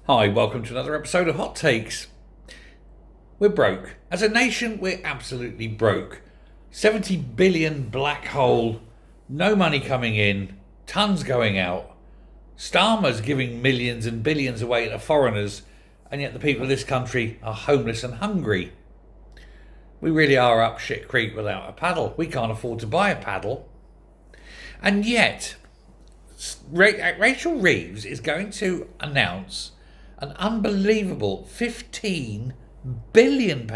Hi, welcome to another episode of Hot Takes. We're broke. As a nation, we're absolutely broke. 70 billion black hole, no money coming in, tons going out. Starmer's giving millions and billions away to foreigners, and yet the people of this country are homeless and hungry. We really are up shit creek without a paddle. We can't afford to buy a paddle. And yet, Rachel Reeves is going to announce an unbelievable £15 billion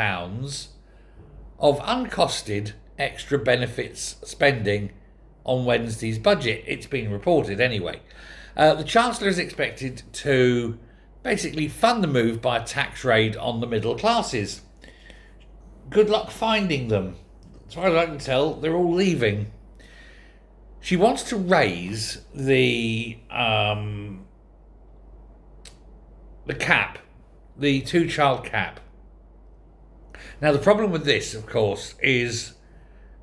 of uncosted extra benefits spending on Wednesday's budget. It's been reported anyway. The Chancellor is expected to basically fund the move by a tax raid on the middle classes. Good luck finding them. As far as I can tell, they're all leaving. She wants to raise the cap, the two-child cap. Now, the problem with this, of course, is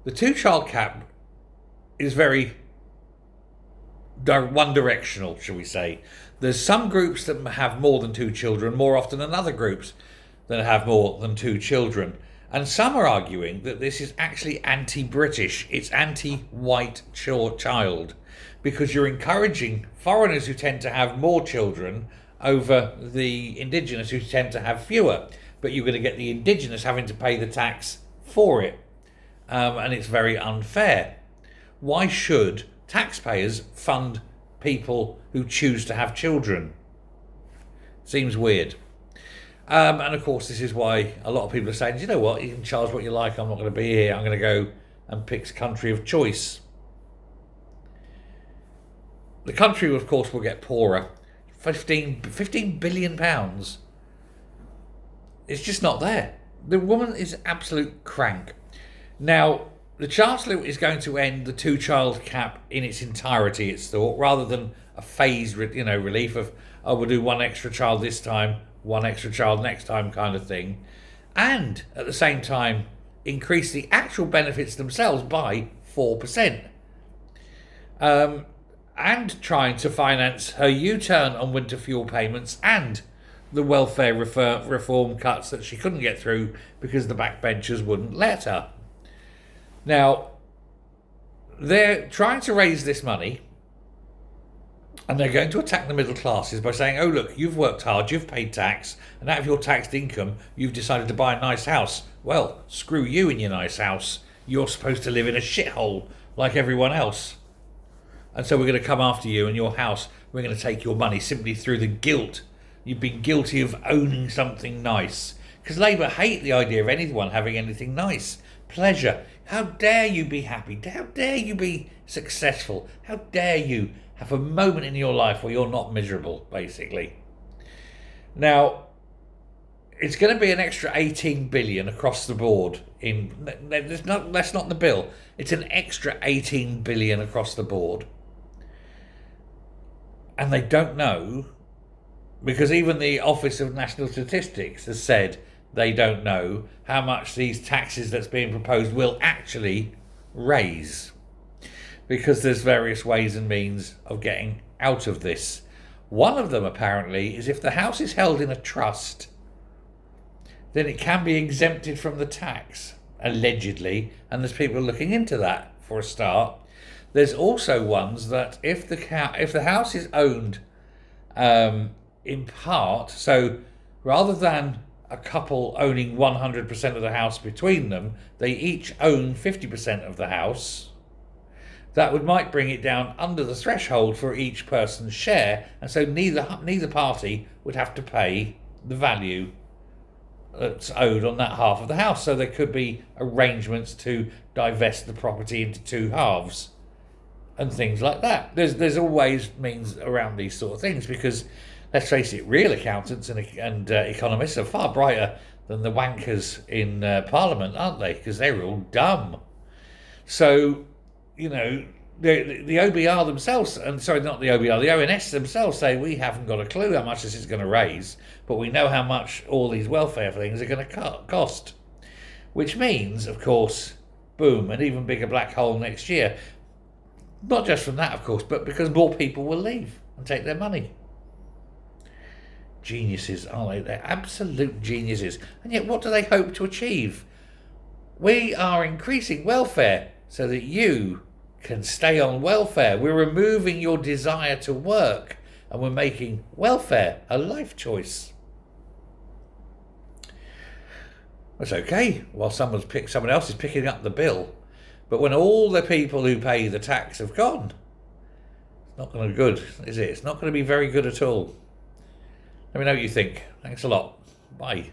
the two-child cap is very one-directional, shall we say. There's some groups that have more than two children more often than other groups that have more than two children. And some are arguing that this is actually anti-British. It's anti-white child, because you're encouraging foreigners who tend to have more children over the indigenous who tend to have fewer. But you're going to get the indigenous having to pay the tax for it. And it's very unfair. Why should taxpayers fund people who choose to have children? Seems weird. And of course, this is why a lot of people are saying, you know what, you can charge what you like, I'm not going to be here, I'm going to go and pick country of choice. The country, of course, will get poorer. £15 billion. It's just not there. The woman is absolute crank. Now, the Chancellor is going to end the two-child cap in its entirety, it's thought, rather than a phased, relief of, oh, we'll do one extra child this time, one extra child next time kind of thing. And at the same time, increase the actual benefits themselves by 4%. And trying to finance her U-turn on winter fuel payments and the welfare reform cuts that she couldn't get through because the backbenchers wouldn't let her. Now, they're trying to raise this money, and they're going to attack the middle classes by saying, oh, look, you've worked hard, you've paid tax, and out of your taxed income, you've decided to buy a nice house. Well, screw you in your nice house. You're supposed to live in a shithole like everyone else. And so we're going to come after you and your house. We're going to take your money simply through the guilt. You've been guilty of owning something nice. Because Labour hate the idea of anyone having anything nice. Pleasure. How dare you be happy? How dare you be successful? How dare you have a moment in your life where you're not miserable, basically? Now, it's going to be an extra 18 billion across the board. That's not the bill. It's an extra 18 billion across the board. And they don't know, because even the Office of National Statistics has said they don't know how much these taxes that's being proposed will actually raise, because there's various ways and means of getting out of this. One of them, apparently, is if the house is held in a trust, then it can be exempted from the tax, allegedly, and there's people looking into that for a start. There's also ones that if the house is owned in part, so rather than a couple owning 100% of the house between them, they each own 50% of the house. That might bring it down under the threshold for each person's share, and so neither party would have to pay the value that's owed on that half of the house. So there could be arrangements to divest the property into two halves and things like that. There's always means around these sort of things, because let's face it, real accountants and economists are far brighter than the wankers in Parliament, aren't they? Because they're all dumb. So, the OBR themselves, the ONS themselves say we haven't got a clue how much this is going to raise, but we know how much all these welfare things are going to cost. Which means, of course, boom, an even bigger black hole next year. Not just from that, of course, but because more people will leave and take their money. Geniuses, aren't they? They're absolute geniuses. And yet, what do they hope to achieve? We are increasing welfare so that you can stay on welfare. We're removing your desire to work, and we're making welfare a life choice. That's okay, while someone else is picking up the bill. But when all the people who pay the tax have gone, it's not going to be good, is it? It's not going to be very good at all. Let me know what you think. Thanks a lot. Bye.